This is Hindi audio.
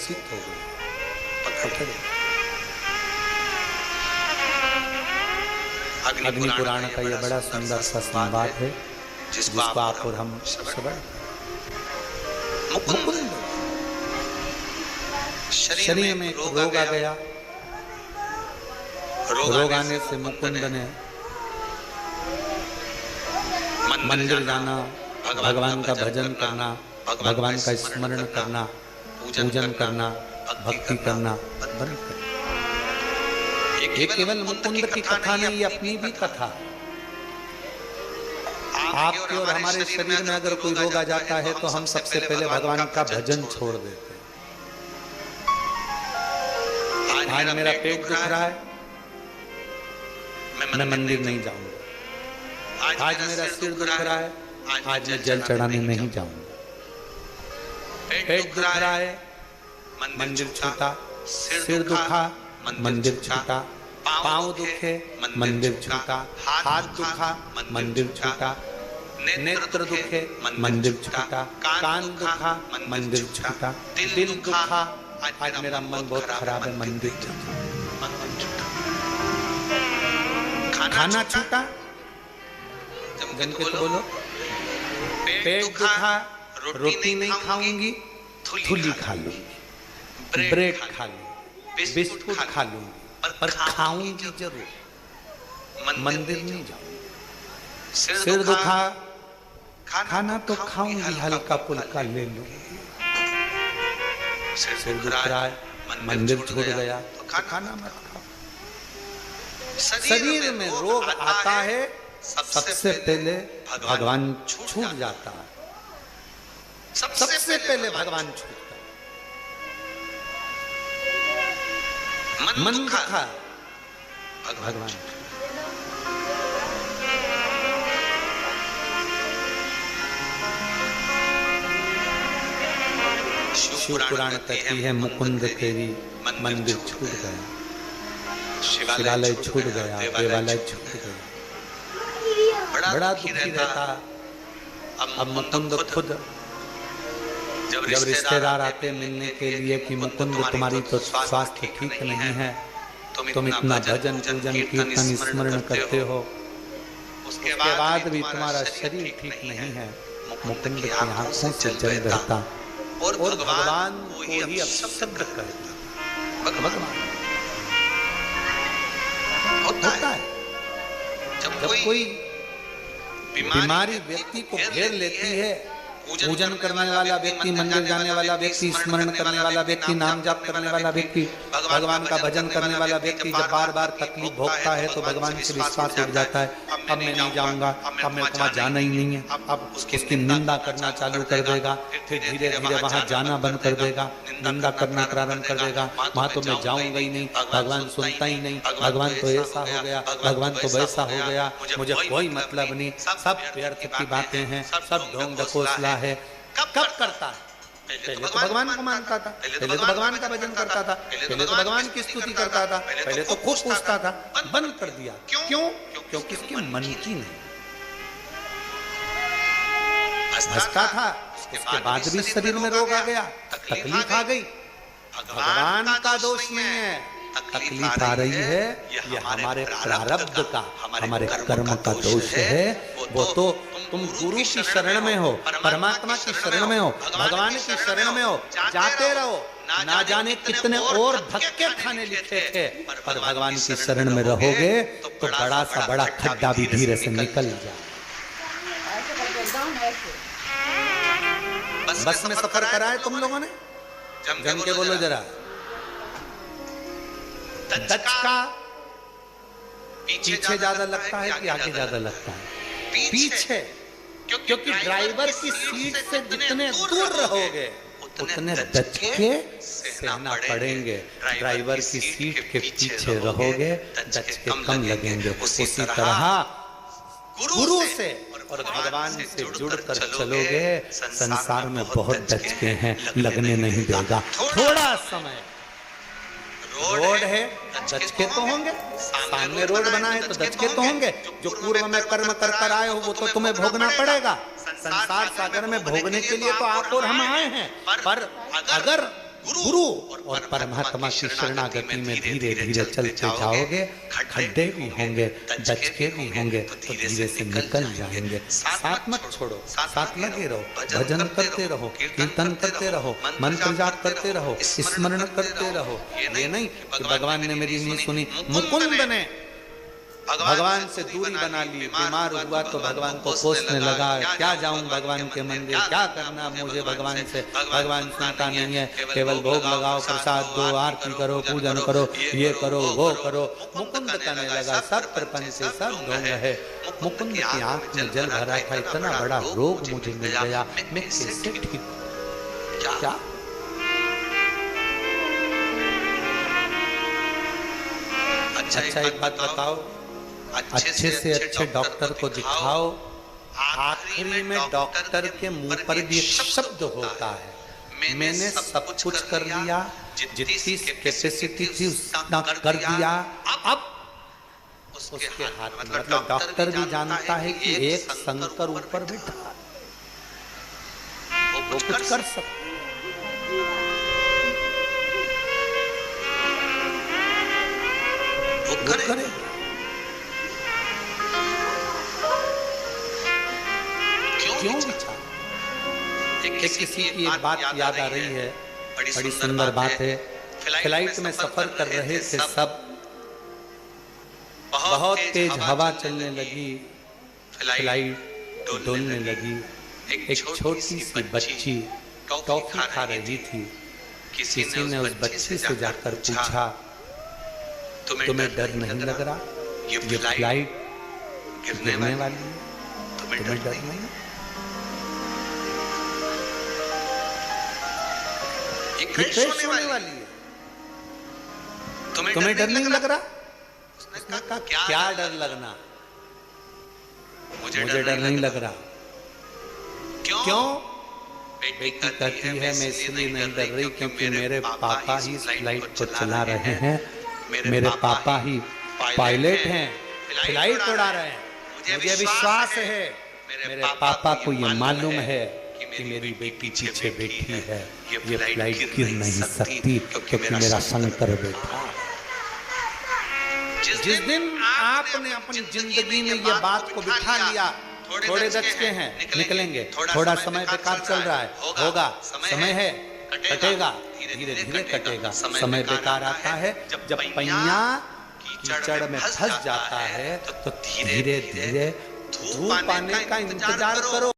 विकसित हो गई, पकड़ अग्नि पुराण का यह बड़ा सुंदर सा संवाद है जिसको आप और हम श्रवण। मुकुंद शरीर में एक रोग आ गया। रोग आने से मुकुंद ने मंदिर जाना, भगवान का भजन करना, भगवान का स्मरण करना, पूजन करना, भक्ति करना बंद कर। ये केवल मुकुंद की कथा नहीं, ये अपनी भी कथा। आपके और हमारे शरीर में अगर कोई रोग आ जाता है तो हम सबसे पहले भगवान का भजन छोड़ देते हैं। आज मेरा पेट दुख रहा है, मैं मंदिर नहीं जाऊंगा। आज मेरा सिर दुख रहा है, आज मैं जल चढ़ाने नहीं जाऊंगा। पेट दुख रहा है, मंदिर छूटा। सिर दुखा, मंदिर छूटा। पांव दुखे, मंदिर छूटा। हाथ दुखा, मंदिर छूटा। नेत्र दुखे, मंदिर छूटा। कान दुखा, मंदिर छूटा। दिल दुखा, आज मेरा मन बहुत खराब है, मंदिर छूटा। खाना छूटा, जन के तो बोलो। पेट दुखा, रोटी नहीं खाऊंगी, थूली खा लूंगी, ब्रेड खा लूंगी, बिस्कुट खा लूंगी, पर खाऊंगी जरूर, मंदिर नहीं जाऊंगी। सिर दुखा, खाना तो खाऊंगी, हल्का फुल्का ले लूंगी। सिर दुख रहा है, मंदिर छोड़ गया तो खाना मत खाओ। शरीर में रोग आता है, सबसे पहले भगवान छूट जाता है। सबसे पहले भगवान छूटता है। मन दुखा, भगवान। शिव पुराण कहती है मुकुंद तेरी मंदिर छूट गया, शिवालय छूट गया, देवालय छूट गया। बड़ा दुखी रहता। अब मुकुंद खुद जब रिश्तेदार आते मिलने के लिए कि मुकुंद तुम्हारी तो स्वास्थ्य ठीक नहीं है, तुम इतना भजन पूजन कीर्तन स्मरण करते हो, उसके बाद भी तुम्हारा शरीर ठीक नहीं है। मुकुंद की आंखों से जल बहता और भगवान को ही अब शब्द कहता। भगवान होता है जब कोई बीमारी व्यक्ति को घेर लेती है, पूजन करने वाला व्यक्ति, मंदिर जाने वाला व्यक्ति, स्मरण करने वाला व्यक्ति, नाम जाप करने वाला व्यक्ति, भगवान का भजन करने वाला व्यक्ति जब बार बार तकलीफ भोगता है तो भगवान से विश्वास उठ जाता है। अब मैं नहीं जाऊंगा, अब मेरे को वहां जाना ही नहीं है। अब उसकी निंदा करना चालू कर देगा, फिर धीरे धीरे वहां जाना बंद कर देगा, निंदा करना प्रारंभ कर देगा। वहां तो मैं जाऊंगा ही नहीं, भगवान सुनता ही नहीं, भगवान तो ऐसा हो गया, भगवान तो वैसा हो गया, मुझे कोई मतलब नहीं, सब व्यर्थ की बातें हैं, सब ढोंग ढकोसला है। कब करता है? पहले तो भगवान को मानता था, पहले तो भगवान का भजन करता था, पहले तो भगवान की स्तुति करता था, पहले तो खूब पूछता था। बंद कर दिया। क्यों? क्योंकि इसके मन की नहीं हंसता था। इसके बाद भी शरीर में रोग आ गया, तकलीफ आ गई। भगवान का दोष नहीं है, तकलीफ आ रही है ये हमारे प्रारब्ध का, हमारे कर्म का दोष है। वो तो तुम गुरु की शरण में हो, परमात्मा की शरण में हो, भगवान की शरण में हो, जाते रहो। ना जाने कितने और धक्के खाने लिखे थे, पर भगवान की शरण में रहोगे तो बड़ा सा बड़ा खड्डा भी धीरे से निकल जाए। बस में सफर करा है तुम लोगों ने? जम के बोलो जरा। धक्का पीछे ज्यादा लगता है कि आगे ज्यादा लगता है? पीछे, क्योंकि ड्राइवर की सीट से जितने दूर रहोगे उतने धक्के सहना पड़ेंगे। ड्राइवर की सीट के पीछे रहोगे, धक्के कम लगेंगे। उसी तरह गुरु से और भगवान से जुड़कर चलोगे, संसार में बहुत धक्के हैं, लगने नहीं देगा। थोड़ा समय रोड है, दचके तो होंगे, सामने रोड बना है तो दचके तो होंगे। जो पूर्व में कर्म कर कर आए हो वो तो तुम्हें भोगना पड़ेगा। संसार सागर में भोगने के लिए तो आप और हम आए हैं, पर अगर गुरु और परमात्मा की शरणागति में धीरे धीरे चलते जाओगे, खड्डे भी होंगे, दचके भी होंगे, तो धीरे से निकल जाएंगे। साथ मत छोड़ो, साथ लगे रहो, भजन करते रहो, कीर्तन करते रहो, मंत्र जाप करते रहो, स्मरण करते रहो। ये नहीं कि भगवान ने मेरी नहीं सुनी। मुकुंद ने भगवान से दूरी बना ली, बीमार हुआ तो भगवान को कोसने लगा, क्या जाऊं भगवान के मंदिर, क्या करना मुझे भगवान से। भगवान सुनता नहीं है, केवल भोग लगाओ, प्रसाद दो, आरती करो, पूजन करो, ये करो वो करो। मुकुंद कहने लगा सब प्रपंच से सब ढोंग है। मुकुंद की आंख में जल भरा था, इतना बड़ा रोग मुझे मिल गया, मैं कैसे ठीक क्या? अच्छा एक बात बताओ, अच्छे से अच्छे डॉक्टर को दिखाओ, आखिरी में डॉक्टर के मुंह पर भी एक शब्द होता है, मैंने सब कुछ कर लिया, जितनी कैपेसिटी थी उतना कर दिया, अब उसके हाथ में। मतलब डॉक्टर भी जानता है कि एक शंकर ऊपर बैठा है, वो कुछ कर सकता वो करे। क्यों विचार? एक किसी की एक बात याद आ रही है, बड़ी सुंदर बात है। फ्लाइट में सफर कर रहे थे सब, बहुत तेज हवा चलने लगी, फ्लाइट डोलने लगी। एक छोटी सी बच्ची टॉफी खा रही थी। किसी ने उस बच्ची से जाकर पूछा, तुम्हें डर नहीं लग रहा? ये फ्लाइट गिरने वाली है, तुम्हें डर नहीं? ये क्रैश होने वाली है, तुम्हें डर नहीं लग रहा? उसने कहा क्या डर लगना, मुझे डर नहीं लग रहा। क्यों? बेटी कहती है मैं इसलिए नहीं डर रही क्योंकि मेरे पापा ही इस फ्लाइट को चला रहे हैं, मेरे पापा ही पायलट हैं, फ्लाइट उड़ा रहे हैं। मुझे विश्वास है, मेरे पापा को ये मालूम है कि मेरी बेटी पीछे बैठी है, ये फ्लाइट गिर नहीं सकती क्योंकि मेरा शंकर बैठा है। जिस दिन आपने अपनी जिंदगी में ये बात को बिठा लिया, थोड़े दचके हैं निकलेंगे, थोड़ा समय बेकार चल रहा है, होगा, समय है, कटेगा, धीरे धीरे कटेगा। समय बेकार आता है जब पहिया कीचड़ में फंस जाता है, तो धीरे धीरे धूप आने का इंतजार करो।